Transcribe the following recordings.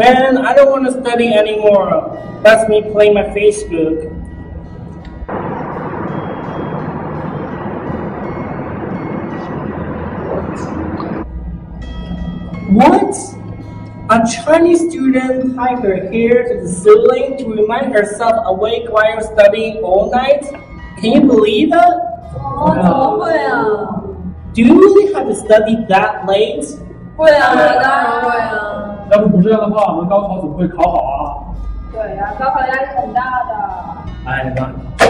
Man, I don't want to study anymore. Let me play my Facebook. What? A Chinese student tied her hair to the ceiling to remind herself awake while studying all night? Can you believe that? Oh, 怎么会啊？ Do you really have to study that late? 会啊，当然会啊。要不这样的话，我们高考怎么会考好啊？对呀，高考压力很大的。哎，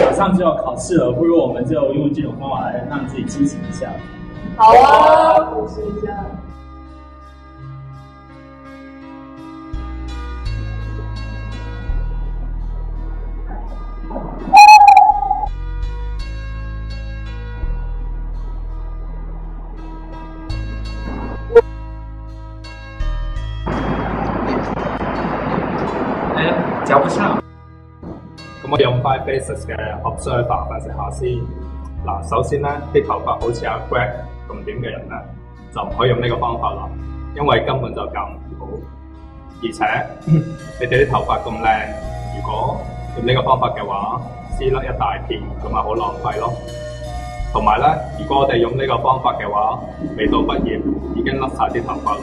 马上就要考试了，不如我们就用这种方法来让自己清醒一下。好啊，补习一下。找不上。咁我用 Five Faces 嘅 Observer 分析下先。嗱，首先咧，啲頭髮好似阿 Greg 咁短嘅人咧，就唔可以用呢個方法啦，因為根本就教唔好。而且你哋啲頭髮咁靚，如果用呢個方法嘅話，撕甩一大片，咁咪好浪費咯。同埋咧，如果我哋用呢個方法嘅話，未到畢業已經甩晒啲頭髮啦。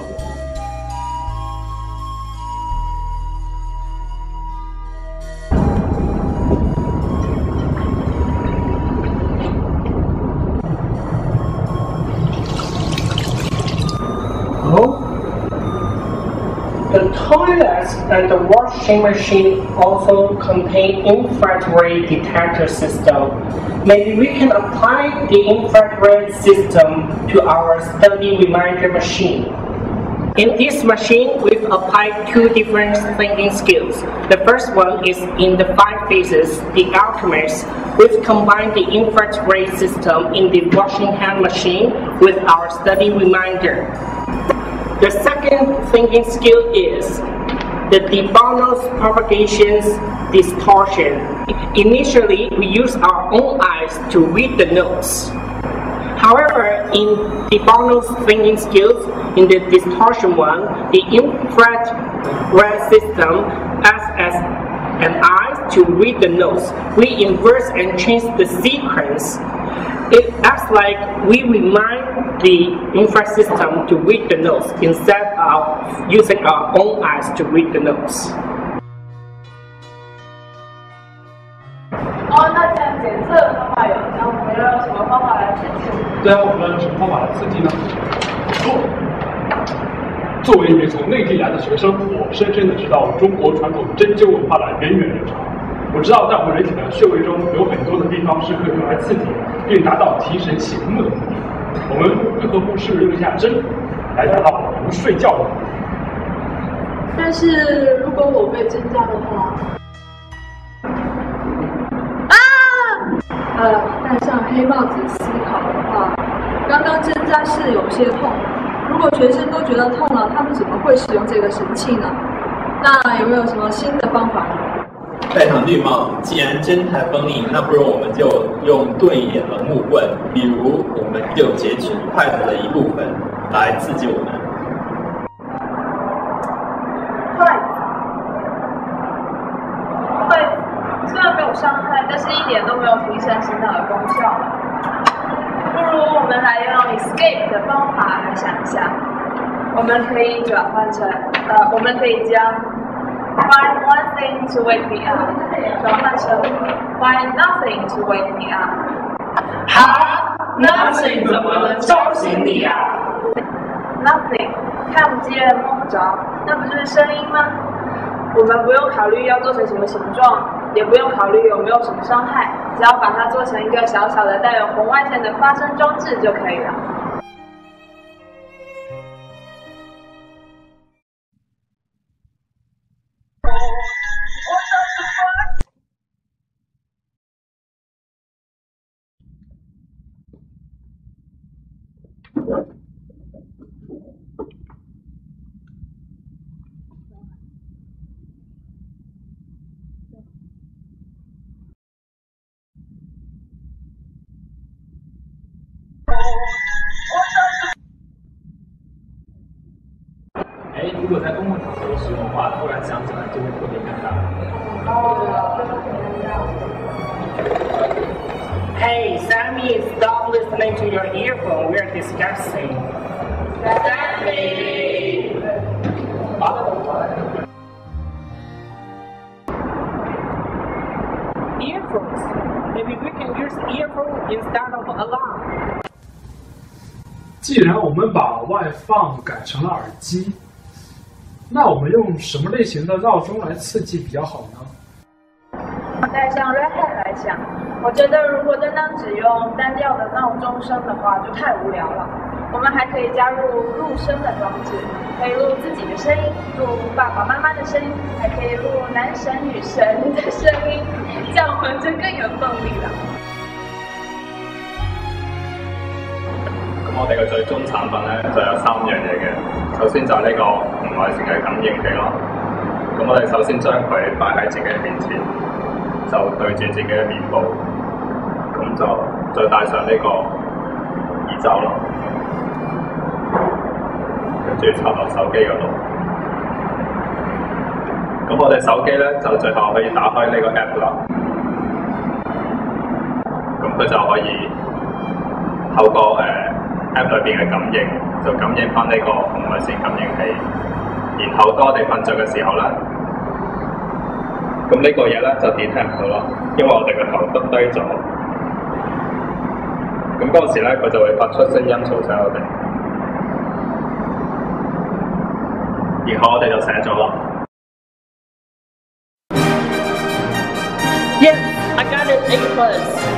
The toilets and the washing machine also contain infrared detector system. Maybe we can apply the infrared system to our study reminder machine. In this machine, we've applied two different thinking skills. The first one is in the Five Faces, the Alchemist. We've combined the infrared system in the washing hand machine with our study reminder. The second thinking skill is the de Bono's propagations distortion. Initially, we use our own eyes to read the notes. However, in de Bono's thinking skills, in the distortion one, the infrared system acts as an eye to read the notes. We inverse and change the sequence. It acts like we remind the infrared system to read the notes instead of using our own eyes to read the notes. 哦，那这样检测的方法有，那我们要用什么方法来检测？对啊，我们要用什么方法来刺激呢？作为一名从内地来的学生，我深深的知道中国传统针灸文化的源远流长。我知道在我们人体的穴位中有很多的地方是可以用来刺激，并达到提神醒目的目的。我们为何不试用一下针来达到不睡觉的目的？但是如果我被针扎的话，戴上黑帽子思考的话，刚刚针扎是有些痛。如果全身都觉得痛了，他们怎么会使用这个神器呢？那有没有什么新的方法呢？戴上绿帽，既然针太锋利，那不如我们就用钝一点的木棍，比如我们就截取筷子的一部分来刺激我们。筷子虽然没有伤害，但是一点都没有提升醒脑的功效。不如我们来用 escape 的方法来想一下，我们可以转换成我们可以将 find one thing to wake me up 转换成 find nothing to wake me up。哈 ，nothing 怎么能叫醒你啊 ？Nothing 看不见摸不着，那不就是声音吗？我们不用考虑要做成什么形状，也不用考虑有没有什么伤害，只要把它做成一个小小的带有红外线的发声装置就可以了。就会特别尴尬。Hey, Sammy, stop listening to your earphone. We're discussing. Sammy! Earphones. Maybe we can use earphone instead of alarm. 既然我们把外放改成了耳机，那我们用什么类型的闹钟来刺激比较好呢？带像 Red Hat 来讲，我觉得如果单单只用单调的闹钟声的话，就太无聊了。我们还可以加入录声的装置，可以录自己的声音，录爸爸妈妈的声音，还可以录男神女神的声音，这样我们就更有动力了。咁我哋嘅最終產品咧就有3樣嘢嘅，首先就係呢個紅外線嘅感應器咯。咁我哋首先將佢擺喺自己嘅面前，就對住自己嘅面部，咁就再戴上呢個耳罩咯，跟住插落手機嗰度。咁我哋手機咧就最後可以打開呢個 app 啦，咁佢就可以透過app 裏邊嘅感應，就感應翻呢個紅外線感應器，然後當我哋瞓着嘅時候咧，咁呢個嘢咧就 detect 唔到咯，因為我哋個頭耷低咗，咁嗰時咧佢就會發出聲音嘈醒我哋，然後我哋就醒咗咯。Yes, I got an A+.